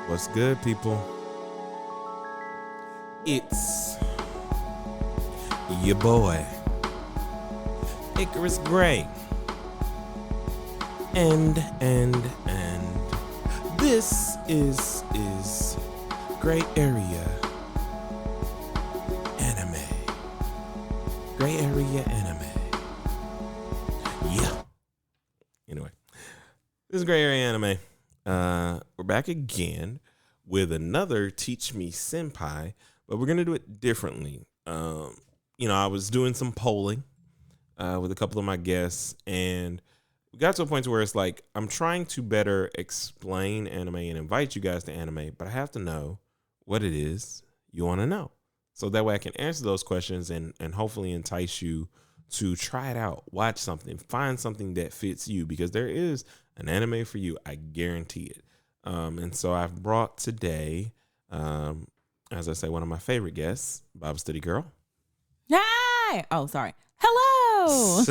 What's good, people? It's your boy, Icarus Gray. And this is Gray Area Anime. Gray Area Anime. Yeah. Anyway, this is Gray Area Anime. We're back again with another Teach Me Senpai, but we're gonna do it differently. I was doing some polling with a couple of my guests, and we got to a point to where it's like I'm trying to better explain anime and invite you guys to anime, but I have to know what it is you want to know, so that way I can answer those questions and hopefully entice you to try it out, watch something, find something that fits you, because there is an anime for you, I guarantee it. And so I've brought today, as I say, one of my favorite guests, BibleStudyGirl. Hi. Oh, sorry. Hello.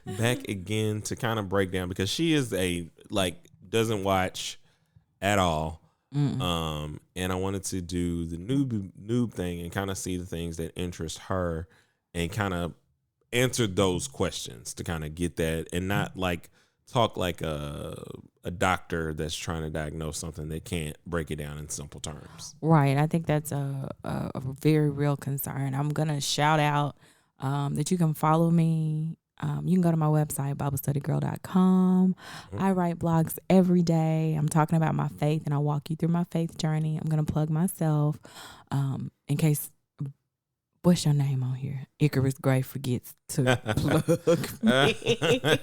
Back again to kind of break down, because she is doesn't watch at all. And I wanted to do the noob thing and kind of see the things that interest her and kind of answer those questions to kind of get that, and not like talk like a doctor that's trying to diagnose something they can't break it down in simple terms. Right. I think that's a very real concern. I'm going to shout out that you can follow me. You can go to my website, BibleStudyGirl.com. I write blogs every day. I'm talking about my faith, and I walk you through my faith journey. I'm going to plug myself in case, what's your name on here? Icarus Gray forgets to plug me.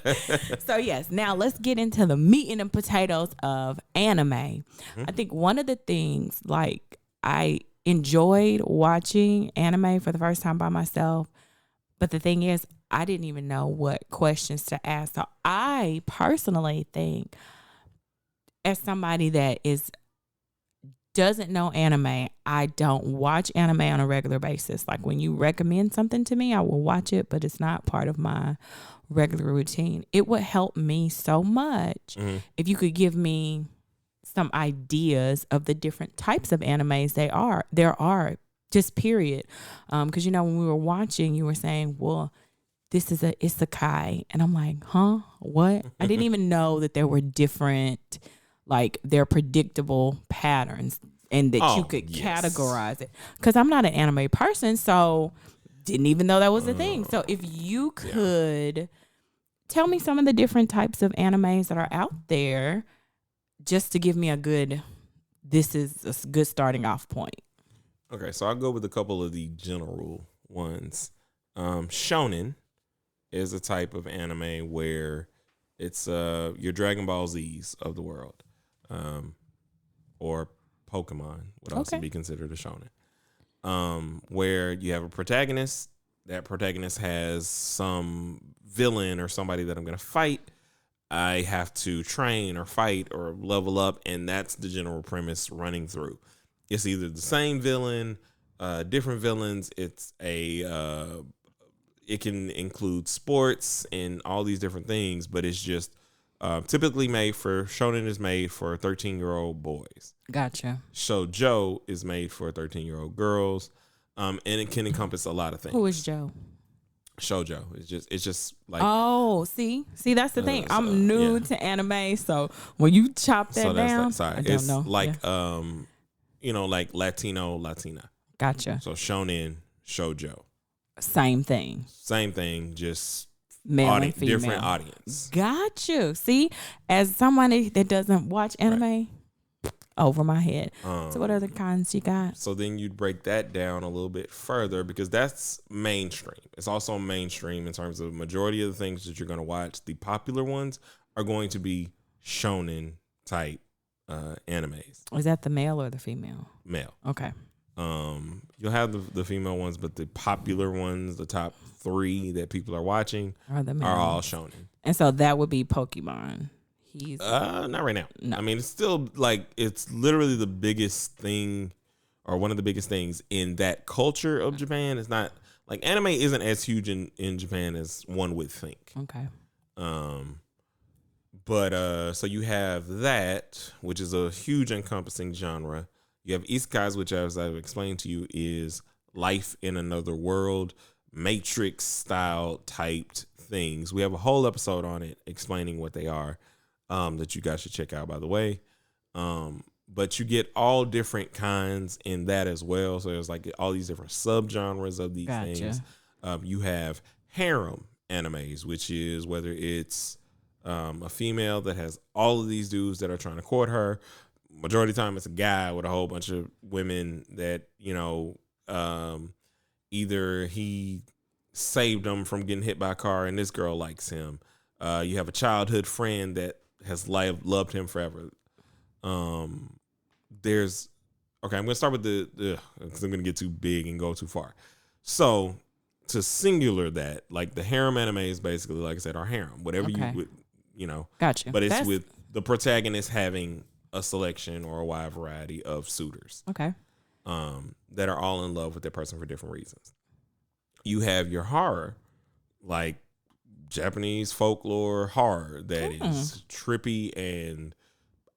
So yes, now let's get into the meat and the potatoes of anime. I think one of the things, like, I enjoyed watching anime for the first time by myself, but the thing is, I didn't even know what questions to ask. So I personally think, as somebody that doesn't know anime, I don't watch anime on a regular basis. Like, when you recommend something to me, I will watch it, but it's not part of my regular routine. It would help me so much if you could give me some ideas of the different types of animes there are, just period. Because, when we were watching, you were saying, well, this is a isekai. And I'm like, huh? What? I didn't even know that there were different, like, they're predictable patterns and that you could categorize it. Because I'm not an anime person, so didn't even know that was a thing. So if you could tell me some of the different types of animes that are out there, just to give me this is a good starting off point. Okay, so I'll go with a couple of the general ones. Shonen is a type of anime where it's your Dragon Ball Z's of the world, or Pokemon would also be considered a shonen, where you have a protagonist. That protagonist has some villain or somebody that I'm going to fight. I have to train or fight or level up, and that's the general premise running through. It's either the same villain, different villains. It's it can include sports and all these different things, but it's just typically shonen is made for 13-year-old boys. Gotcha. Shoujo is made for 13-year-old girls, and it can encompass a lot of things. Who is Joe? Shoujo. It's just like, see that's the thing. I'm new to anime, so when you chop that down, I don't know. Like like Latino, Latina. Gotcha. So shonen, shoujo. Same thing, just male and female. Different audience. Got you. See, as somebody that doesn't watch anime, over my head. So what other kinds you got? So then you'd break that down a little bit further, because that's mainstream. It's also mainstream in terms of majority of the things that you're going to watch. The popular ones are going to be shonen type animes. Is that the male or the female? Male. Okay. You'll have the female ones, but the popular ones, the top 3 that people are watching, are all shonen. And so that would be Pokemon. He's not right now. No. I mean, it's still it's literally the biggest thing, or one of the biggest things in that culture of Japan. It's not like anime isn't as huge in Japan as one would think. Okay. But so you have that, which is a huge encompassing genre. You have isekais, which, as I've explained to you, is life in another world, Matrix style typed things. We have a whole episode on it explaining what they are, that you guys should check out, by the way. But you get all different kinds in that as well. So there's like all these different subgenres of these things. You have harem animes, which is whether it's a female that has all of these dudes that are trying to court her. Majority of the time, it's a guy with a whole bunch of women that, either he saved them from getting hit by a car and this girl likes him. You have a childhood friend that has loved him forever. There's okay. I'm gonna start with the because I'm gonna get too big and go too far. So to singular that, like the harem anime is basically, like I said, our harem. Whatever Gotcha. But it's with the protagonist having a selection or a wide variety of suitors. Okay. That are all in love with that person for different reasons. You have your horror, like Japanese folklore horror that is trippy, and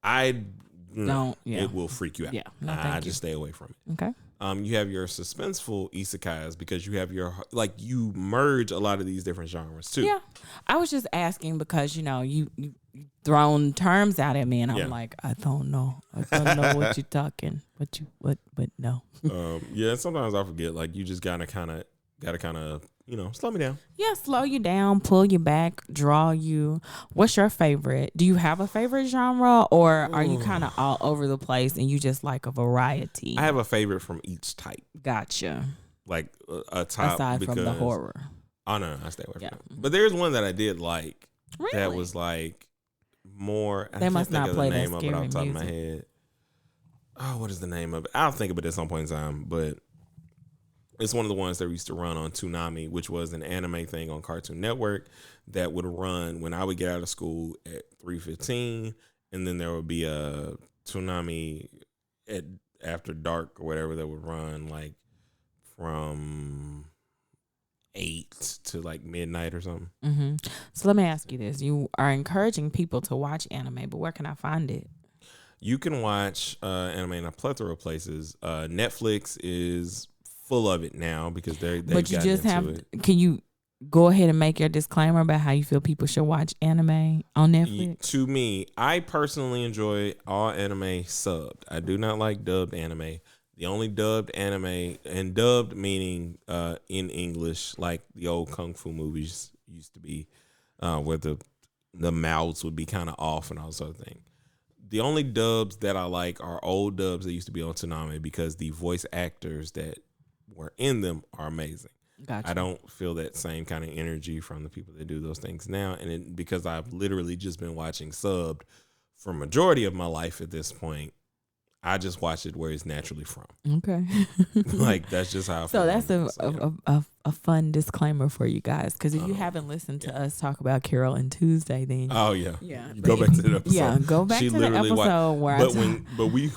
it will freak you out. Yeah, no, I just stay away from it. Okay. You have your suspenseful isekais because you have you merge a lot of these different genres too. Yeah, I was just asking because you thrown terms out at me and I'm like, I don't know what you're talking, but no. Yeah, sometimes I forget. Like you just gotta kind of slow me down. Yeah, slow you down, pull you back, draw you. What's your favorite? Do you have a favorite genre, or are you kind of all over the place and you just like a variety? I have a favorite from each type. Gotcha. Like a top aside from the horror. Oh no, I stay away from it. But there's one that I did like. Really? That was like more. They must not play that name scary of it off the top of my music. head. Oh, what is the name of it? I'll think of it at some point in time, but it's one of the ones that we used to run on Toonami, which was an anime thing on Cartoon Network that would run when I would get out of school at 3:15, and then there would be a Toonami at after dark or whatever that would run like from 8 to like midnight or something. Mm-hmm. So let me ask you this: you are encouraging people to watch anime, but where can I find it? You can watch anime in a plethora of places. Netflix is full of it now because they've but you gotten just into have. it. Can you go ahead and make your disclaimer about how you feel people should watch anime on Netflix? To me, I personally enjoy all anime subbed. I do not like dubbed anime. The only dubbed anime, and dubbed meaning in English, like the old kung fu movies used to be, where the mouths would be kind of off and all sort of thing. The only dubs that I like are old dubs that used to be on Toonami because the voice actors that were in them are amazing. Gotcha. I don't feel that same kind of energy from the people that do those things now. And because I've literally just been watching subbed for majority of my life at this point, I just watch it where it's naturally from. Okay. Like, that's just how I feel. So that's a fun disclaimer for you guys. Because if you haven't listened to us talk about Carol and Tuesday, then oh yeah, go back to the episode. Yeah, go back to the episode where we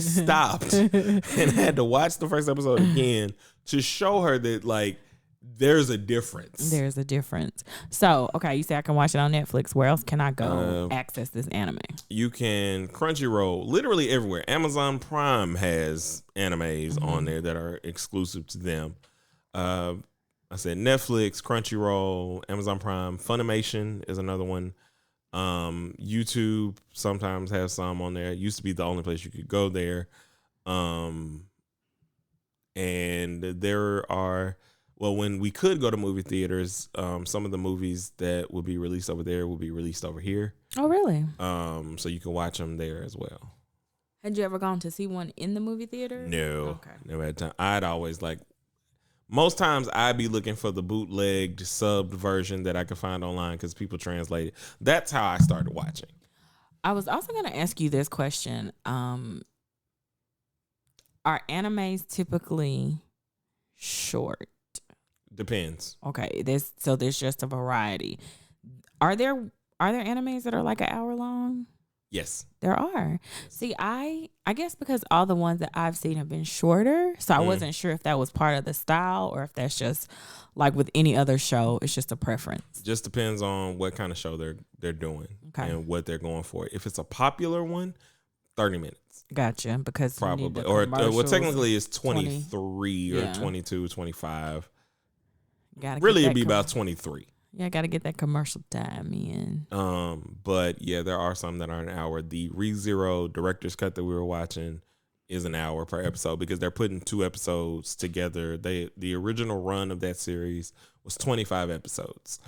stopped and had to watch the first episode again to show her that like there's a difference. There's a difference. So, okay, you say I can watch it on Netflix. Where else can I go access this anime? You can Crunchyroll, literally everywhere. Amazon Prime has animes on there that are exclusive to them. I said Netflix, Crunchyroll, Amazon Prime, Funimation is another one. YouTube sometimes has some on there. It used to be the only place you could go there. And there are, well, when we could go to movie theaters, some of the movies that would be released over there will be released over here. Oh, really? So you can watch them there as well. Had you ever gone to see one in the movie theater? No. Okay. Never had time. I'd always most times I'd be looking for the bootlegged subbed version that I could find online because people translate it. That's how I started watching. I was also going to ask you this question. Are animes typically short? Depends. Okay, there's just a variety. Are there animes that are like an hour long? Yes. There are. See, I guess because all the ones that I've seen have been shorter, so I wasn't sure if that was part of the style or if that's just like with any other show, it's just a preference. Just depends on what kind of show they're doing and what they're going for. If it's a popular one, 30 minutes. Gotcha. Because probably, or well, technically it's 23 20, or 22, 25. Gotta really, it'd be about 23. Yeah, I got to get that commercial time in. But yeah, there are some that are an hour. The ReZero director's cut that we were watching is an hour per episode because they're putting 2 episodes together. The original run of that series was 25 episodes.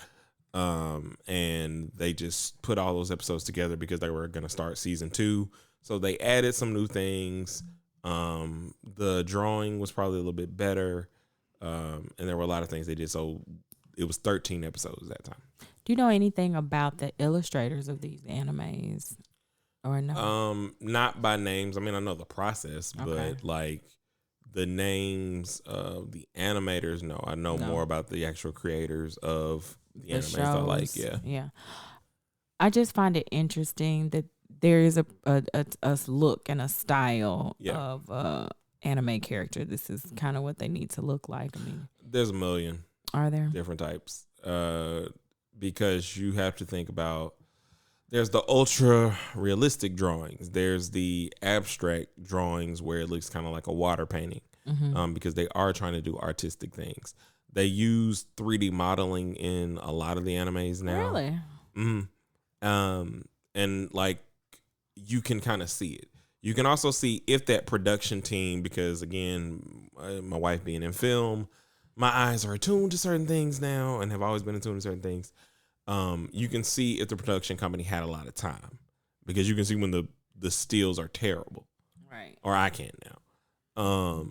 And they just put all those episodes together because they were going to start season 2. So they added some new things. The drawing was probably a little bit better. And there were a lot of things they did. So it was 13 episodes that time. Do you know anything about the illustrators of these animes or no? Not by names. I mean, I know the process, but like the names of the animators, no. I know more about the actual creators of the animes. Shows. Yeah. Yeah. I just find it interesting that there is a look and a style of anime character. This is kind of what they need to look like. I mean, there's a million. Are there different types? Because you have to think about, there's the ultra realistic drawings. There's the abstract drawings where it looks kind of like a water painting, because they are trying to do artistic things. They use 3D modeling in a lot of the animes now. Really? And like you can kind of see it. You can also see if that production team, because again, my wife being in film, my eyes are attuned to certain things now and have always been attuned to certain things. You can see if the production company had a lot of time, because you can see when the stills are terrible. Right. Or I can now.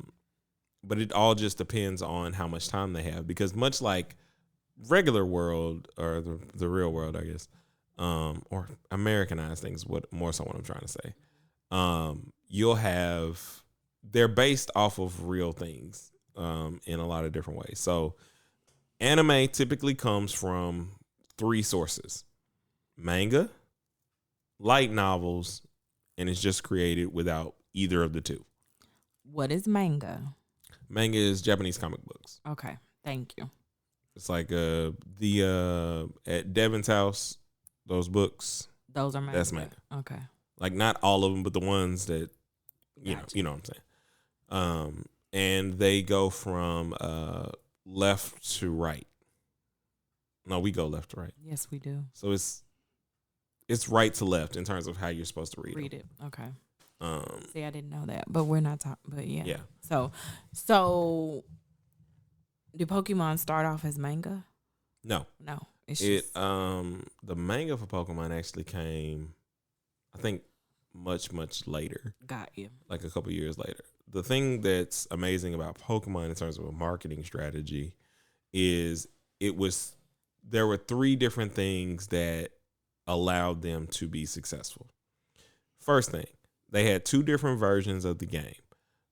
But it all just depends on how much time they have, because much like regular world, or the real world, I guess, or Americanized things, what more so what I'm trying to say. You'll have, they're based off of real things. In a lot of different ways. So anime typically comes from 3 sources: manga, light novels, and it's just created without either of the 2. What is manga? Manga is Japanese comic books. Okay, thank you. It's like at Devin's house, those books. Those are manga. That's manga. Okay. Like not all of them, but the ones that you know what I'm saying. And they go from left to right. No, we go left to right. Yes, we do. So it's right to left in terms of how you're supposed to read it. Okay. See, I didn't know that, but we're not talking. But yeah. Yeah. So do Pokemon start off as manga? No. It's just the manga for Pokemon actually came, I think, much later. Got you. Like a couple years later. The thing that's amazing about Pokemon in terms of a marketing strategy is there were 3 different things that allowed them to be successful. First thing, they had 2 different versions of the game.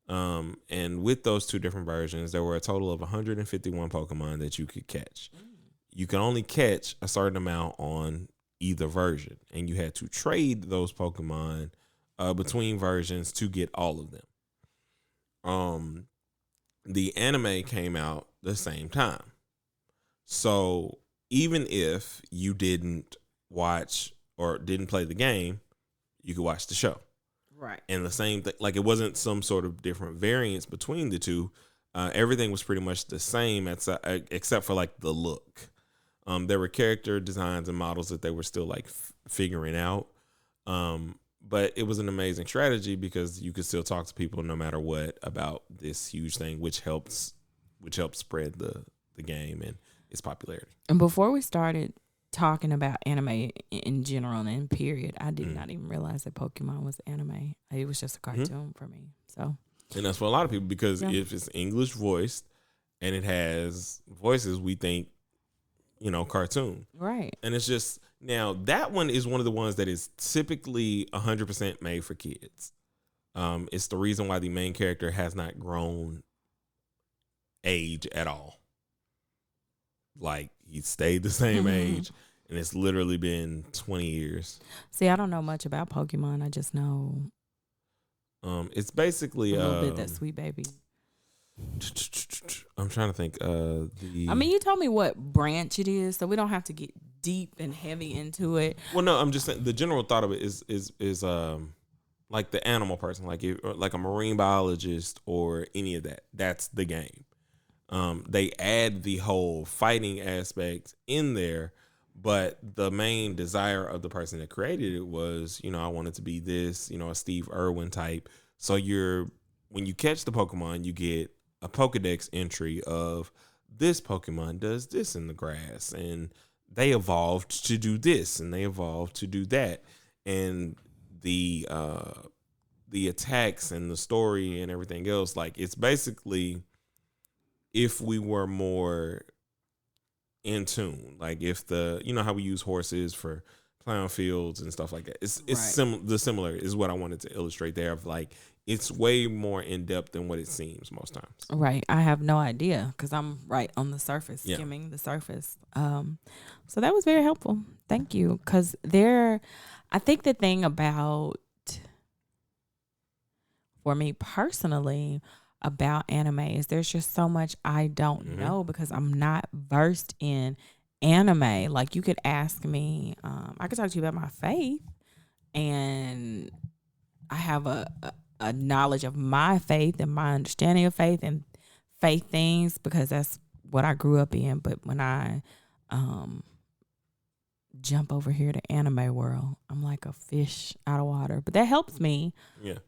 And with those 2 different versions, there were a total of 151 Pokemon that you could catch. You can only catch a certain amount on either version, and you had to trade those Pokemon between versions to get all of them. The anime came out the same time. So even if you didn't watch or didn't play the game, you could watch the show. Right. And the same thing, like it wasn't some sort of different variance between the 2. Everything was pretty much the same except for like the look. There were character designs and models that they were still like figuring out. But it was an amazing strategy because you could still talk to people no matter what about this huge thing, which helps spread the game and its popularity. And before we started talking about anime in general and in period, I did not even realize that Pokemon was anime. It was just a cartoon for me. So, and that's for a lot of people, because if it's English voiced and it has voices, we think, cartoon. Right. And it's just, now that one is one of the ones that is typically 100% made for kids. It's the reason why the main character has not grown age at all. Like he stayed the same age. and it's literally been 20 years. See, I don't know much about Pokemon. I just know It's basically a little bit that Sweet Baby. I'm trying to think. I mean, you told me what branch it is, so we don't have to get deep and heavy into it. Well, no, I'm just saying the general thought of it is like the animal person, like a marine biologist or any of that. That's the game. They add the whole fighting aspect in there, but the main desire of the person that created it was, I wanted to be this, a Steve Irwin type. So when you catch the Pokemon, you get a Pokedex entry of this Pokemon does this in the grass, and they evolved to do this, and they evolved to do that, and the attacks and the story and everything else, like it's basically if we were more in tune, like if how we use horses for plowing fields and stuff like that. It's right. The similar is what I wanted to illustrate there. Of like it's way more in depth than what it seems most times. Right. I have no idea because I'm right on the surface, Yeah. skimming the surface. So that was very helpful. Thank you. Because I think the thing about, for me personally, about anime is there's just so much I don't know because I'm not versed in anime. Like you could ask me, I could talk to you about my faith, and I have a knowledge of my faith and my understanding of faith and faith things because that's what I grew up in. But when I jump over here to anime world, I'm like a fish out of water. But that helps me. Yeah.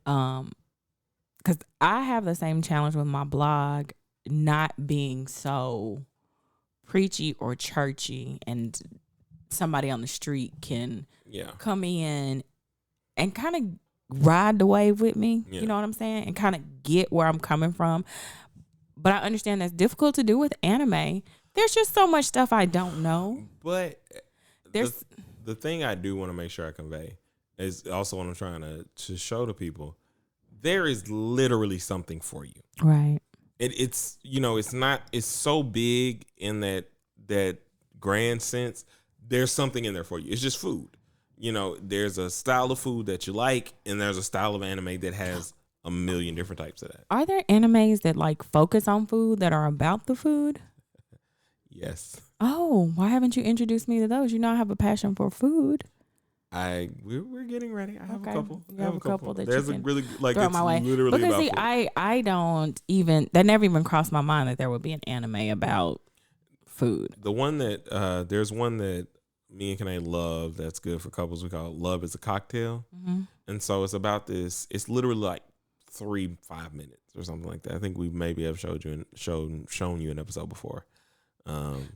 Because I have the same challenge with my blog not being so preachy or churchy, and somebody on the street can come in and kind of ride the wave with me. Yeah. You know what I'm saying? And kind of get where I'm coming from. But I understand that's difficult to do with anime. There's just so much stuff I don't know. But the thing I do want to make sure I convey is also what I'm trying to show to people. There is literally something for you. Right. It's it's so big in that grand sense. There's something in there for you. It's just food. There's a style of food that you like, and there's a style of anime that has a million different types of that. Are there animes that like focus on food that are about the food? Yes. Oh, why haven't you introduced me to those? I have a passion for food. We're getting ready. I have a couple. You have a couple that there's you a can really like throw it's my way. literally because about see, food. I don't even, that never even crossed my mind that there would be an anime about food. The one that there's one that me and Kanae love that's good for couples. We call it Love is a Cocktail. Mm-hmm. And so it's about this. It's literally like 3-5 minutes or something like that. I think we maybe have shown you an episode before.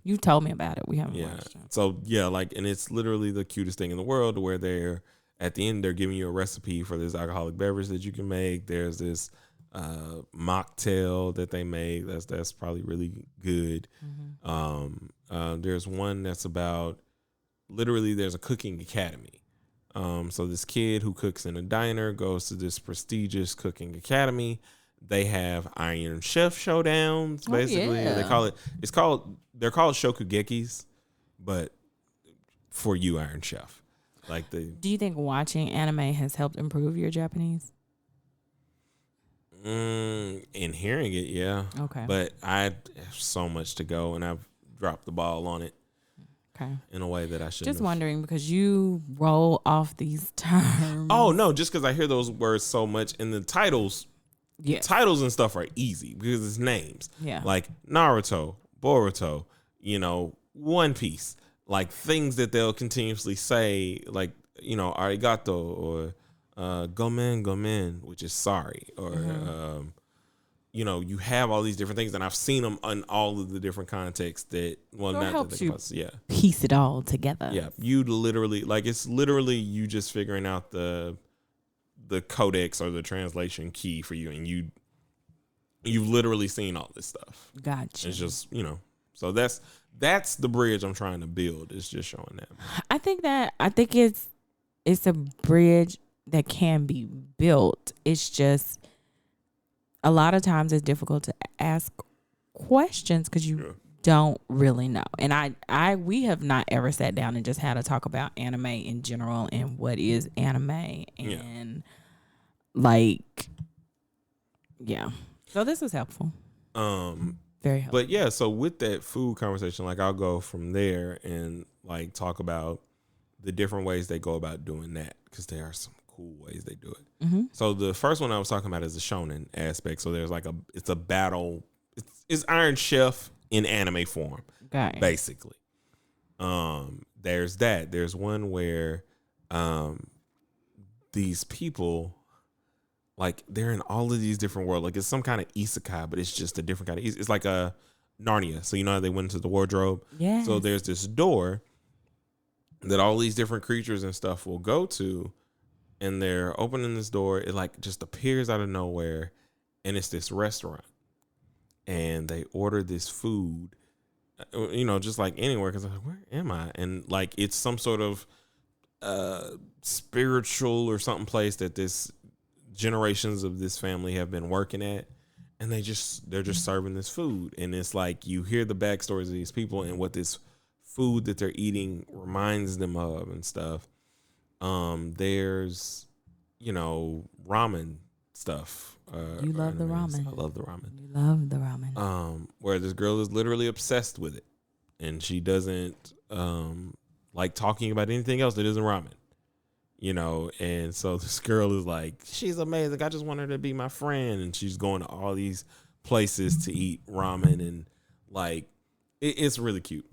You told me about it. We haven't watched it. So and it's literally the cutest thing in the world where they're at the end, they're giving you a recipe for this alcoholic beverage that you can make. There's this mocktail that they make. That's probably really good. Mm-hmm. There's one that's about literally there's a cooking academy. So this kid who cooks in a diner goes to this prestigious cooking academy. They have Iron Chef showdowns. Basically, they're called shokugekis, but for you, Iron Chef. Do you think watching anime has helped improve your Japanese? In hearing it, yeah. Okay. But I have so much to go, and I've dropped the ball on it. Okay. In a way that I shouldn't. Just wondering because you roll off these terms. Oh no, just because I hear those words so much, and the titles. Yes. Titles and stuff are easy because it's names. Yeah. Like Naruto, Boruto, One Piece. Like things that they'll continuously say, like, arigato or gomen, which is sorry. Or, you have all these different things. And I've seen them in all of the different contexts that, well, so not helps that you piece it all together. Yeah. You literally, it's literally you just figuring out the codex or the translation key for you, and you've literally seen all this stuff. Gotcha. It's just so that's the bridge I'm trying to build. It's just showing that. I think it's a bridge that can be built. It's just a lot of times it's difficult to ask questions because you don't really know. And we have not ever sat down and just had a talk about anime in general and what is anime and like, yeah. So this was helpful. Very helpful. But yeah, so with that food conversation, like I'll go from there and like talk about the different ways they go about doing that, because there are some cool ways they do it. Mm-hmm. So the first one I was talking about is the shonen aspect. So there's like it's a battle. It's Iron Chef in anime form, basically. There's that. There's one where these people, like, they're in all of these different worlds. Like, it's some kind of isekai, but it's just a different kind of it's like a Narnia. So you know how they went into the wardrobe? Yeah. So there's this door that all these different creatures and stuff will go to, and they're opening this door. It like just appears out of nowhere, and it's this restaurant. And they order this food, you know, just like anywhere, because I'm like, where am I? And like, it's some sort of spiritual or something place that this generations of this family have been working at, and they're just serving this food. And it's like, you hear the backstories of these people and what this food that they're eating reminds them of and stuff. There's, you know, ramen stuff. You love the ramen. I love the ramen. You love the ramen. Where this girl is literally obsessed with it, and she doesn't like talking about anything else that isn't ramen, you know. And so this girl is like, she's amazing. I just want her to be my friend, and she's going to all these places to eat ramen, and like, it's really cute.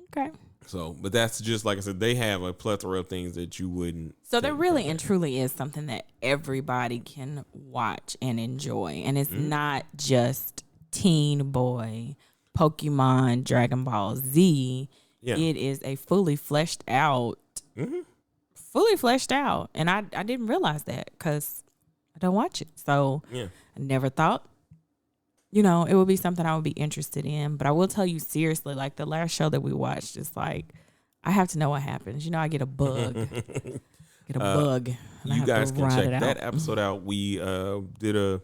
Okay. So, but that's just, like I said, they have a plethora of things that you wouldn't. So there really and truly is something that everybody can watch and enjoy. And it's not just teen boy, Pokemon, Dragon Ball Z. Yeah. It is a fully fleshed out. And I didn't realize that because I don't watch it. So I never thought, you know, it would be something I would be interested in. But I will tell you seriously, like the last show that we watched, is like, I have to know what happens. You know, I get a bug. You guys can check that episode out. We did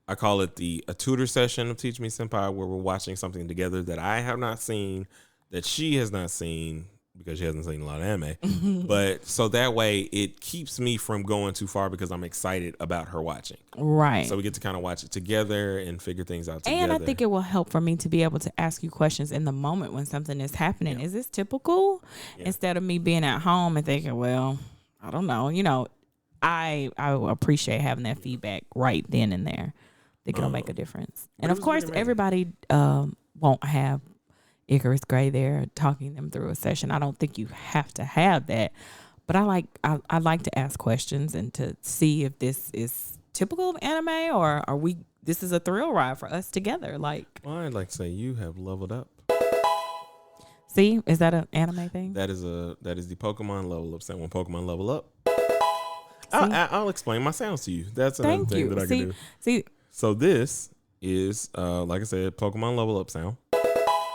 I call it a tutor session of Teach Me Senpai, where we're watching something together that I have not seen, that she has not seen, because she hasn't seen a lot of anime. But so that way it keeps me from going too far, because I'm excited about her watching. Right. So we get to kind of watch it together and figure things out together. And I think it will help for me to be able to ask you questions in the moment when something is happening. Is this typical? Instead of me being at home and thinking, well, I don't know. You know, I appreciate having that feedback right then and there. I think it'll make a difference. And of course, everybody won't have Icarus Gray there talking them through a session. I don't think you have to have that, but I like to ask questions and to see if this is typical of anime, or this is a thrill ride for us together. Like, well, I'd like to say you have leveled up. See, is that an anime thing? That is the Pokemon level up sound. When Pokemon level up, I'll explain my sounds to you. That's another thing that I can do. See, so this is like I said, Pokemon level up sound.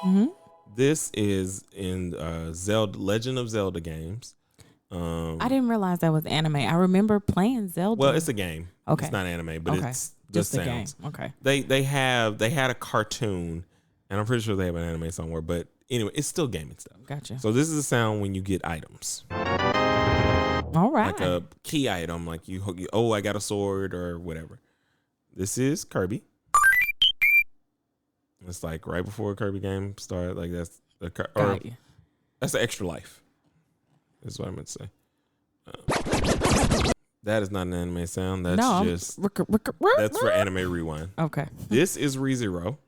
Mm-hmm. This is in Zelda Legend of Zelda games. I didn't realize that was anime. I remember playing Zelda. Well, it's a game. Okay. It's not anime, but it's just the sounds. Game. Okay. They had a cartoon, and I'm pretty sure they have an anime somewhere. But anyway, it's still gaming stuff. Gotcha. So this is the sound when you get items. All right. Like a key item, like I got a sword or whatever. This is Kirby. It's like right before a Kirby game started. Like that's the extra life. That's what I meant to say. That is not an anime sound. That's that's for Anime Rewind. Okay. This is ReZero.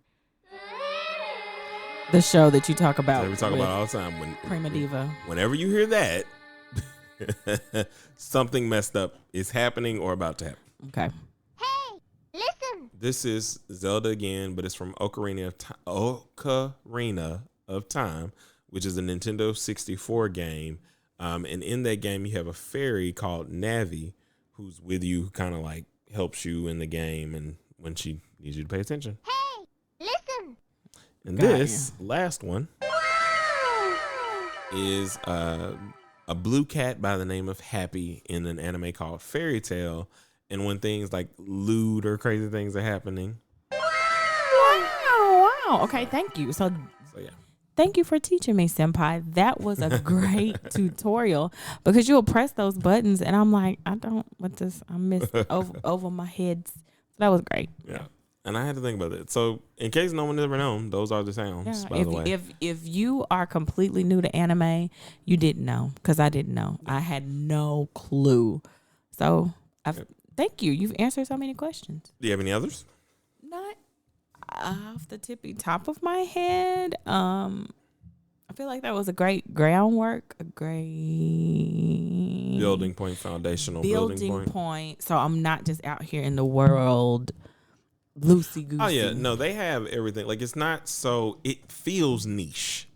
The show that you talk about. That we talk about all the time. Prima Diva. Whenever you hear that, something messed up is happening or about to happen. Okay. This is Zelda again, but it's from Ocarina of Time, which is a Nintendo 64 game. And in that game, you have a fairy called Navi who's with you, who kind of like helps you in the game, and when she needs you to pay attention. Hey, listen. And this last one is a blue cat by the name of Happy in an anime called Fairy Tail. And when things like lewd or crazy things are happening. Wow. Okay, thank you. So So yeah. Thank you for teaching me, Senpai. That was a great tutorial because you'll press those buttons and I'm like, I don't what this I missed over my head. That was great. Yeah. And I had to think about it. So in case no one ever known, those are the sounds, by the way. If you are completely new to anime, you didn't know because I didn't know. I had no clue. So thank you. You've answered so many questions. Do you have any others? Not off the tippy top of my head. I feel like that was a great groundwork, a great building point, foundational building point. So I'm not just out here in the world loosey goosey. Oh yeah, no, they have everything. Like it's not so it feels niche.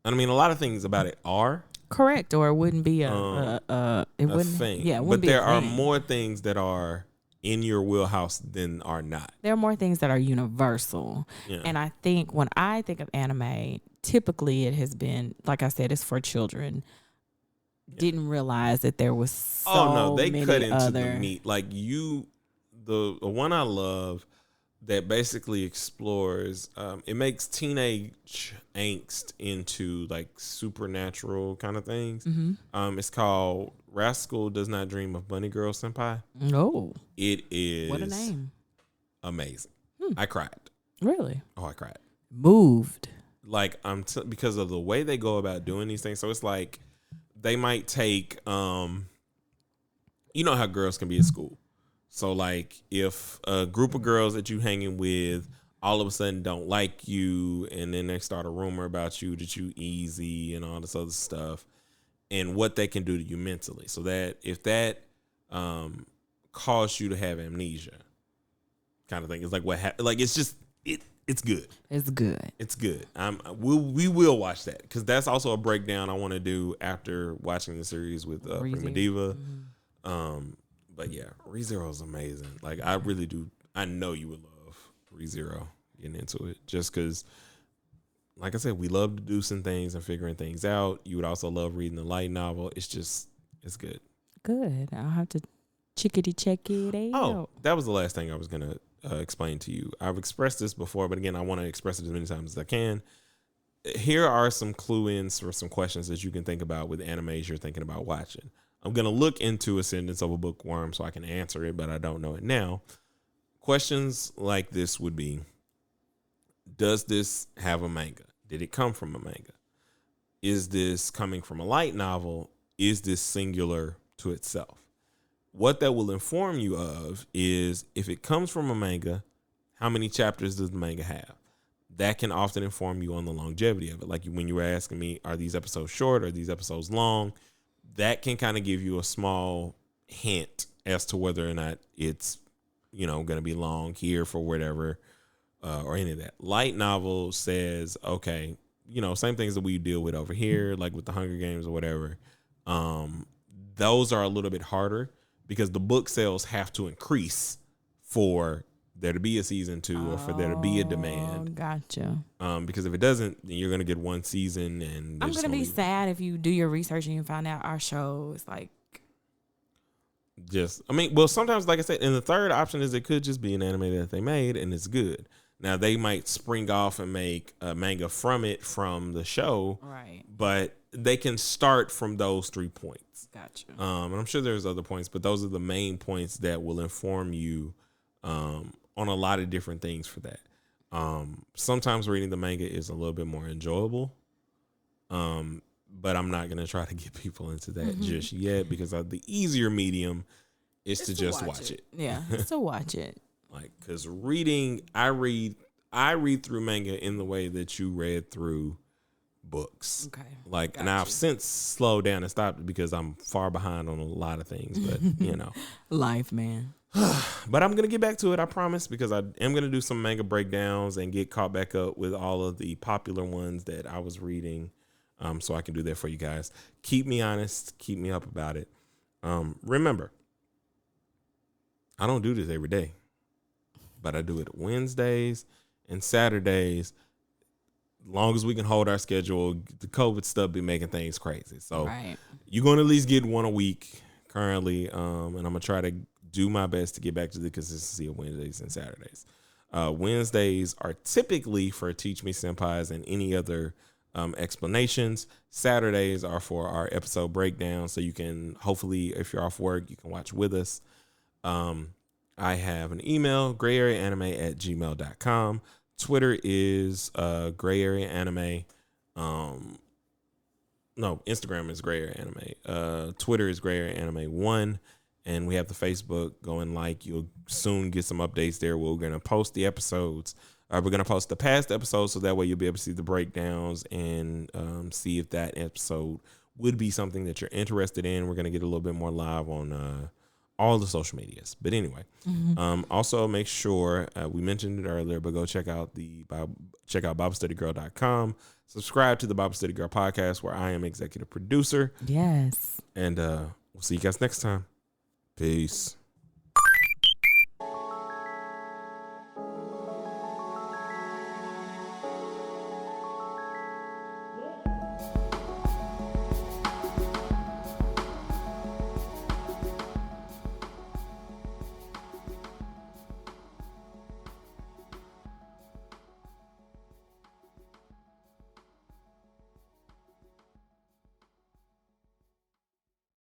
And I mean, a lot of things about it are correct, or it wouldn't be it wouldn't thing. Yeah, it but wouldn't be there a are thing. more things that are in your wheelhouse than are not. There are more things that are universal. Yeah. And I think when I think of anime, typically it has been, like I said, it's for children. Yeah. Didn't realize that there was so they many cut into other... the meat. Like the one I love that basically explores, it makes teenage angst into like supernatural kind of things. Mm-hmm. It's called Rascal Does Not Dream of Bunny Girl Senpai. Oh, it is what a name! Amazing. I cried. Really? Oh, I cried. Moved. Like because of the way they go about doing these things. So it's like they might take, you know how girls can be at school. So like if a group of girls that you hanging with all of a sudden don't like you, and then they start a rumor about you that you easy and all this other stuff, and what they can do to you mentally. So that if that cause you to have amnesia kind of thing, it's like like it's just it's good. It's good. It's good. We will watch that because that's also a breakdown I want to do after watching the series with Prima Diva. Mm-hmm. But yeah, ReZero is amazing. Like I really do. I know you would love ReZero getting into it just because, like I said, we love deducing things and figuring things out. You would also love reading the light novel. It's good. Good. I'll have to check it out. Oh, that was the last thing I was gonna explain to you. I've expressed this before, but again, I want to express it as many times as I can. Here are some clue-ins for some questions that you can think about with animes you're thinking about watching. I'm going to look into Ascendance of a Bookworm so I can answer it, but I don't know it now. Questions like this would be, does this have a manga? Did it come from a manga? Is this coming from a light novel? Is this singular to itself? What that will inform you of is if it comes from a manga, how many chapters does the manga have? That can often inform you on the longevity of it. Like when you were asking me, are these episodes short? Are these episodes long? That can kind of give you a small hint as to whether or not it's, going to be long here for whatever, or any of that. Light novel says, okay, same things that we deal with over here, like with the Hunger Games or whatever. Those are a little bit harder because the book sales have to increase for there to be a season 2 or for there to be a demand. Gotcha. Because if it doesn't, then you're going to get one season. And I'm going to be sad if you do your research and you find out our show is like. Sometimes, like I said, and the third option is it could just be an anime that they made and it's good. Now, they might spring off and make a manga from the show. Right. But they can start from those 3 points. Gotcha. And I'm sure there's other points, but those are the main points that will inform you on a lot of different things for that. Sometimes reading the manga is a little bit more enjoyable. But I'm not going to try to get people into that just yet because the easier medium is to just watch it. Yeah, so watch it. Like, because reading, I read through manga in the way that you read through books. Okay. Like, and I've since slowed down and stopped because I'm far behind on a lot of things, but Life, man. But I'm going to get back to it, I promise, because I am going to do some manga breakdowns and get caught back up with all of the popular ones that I was reading. So I can do that for you guys. Keep me honest. Keep me up about it. Remember, I don't do this every day, but I do it Wednesdays and Saturdays. Long as we can hold our schedule, the COVID stuff be making things crazy. So you're going to at least get one a week currently. And I'm going to try to do my best to get back to the consistency of Wednesdays and Saturdays. Wednesdays are typically for Teach Me Senpais and any other explanations. Saturdays are for our episode breakdown. So you can, hopefully, if you're off work, you can watch with us. I have an email, grayareaanime@gmail.com. Twitter is grayareaanime. No, Instagram is grayareaanime. Twitter is grayareaanime1. And we have the Facebook. Go and you'll soon get some updates there. We're going to post the episodes. We're going to post the past episodes so that way you'll be able to see the breakdowns and see if that episode would be something that you're interested in. We're going to get a little bit more live on all the social medias. But anyway, also make sure, we mentioned it earlier, but go check out BibleStudyGirl.com. Subscribe to the Bible Study Girl podcast, where I am executive producer. Yes. And we'll see you guys next time. Peace.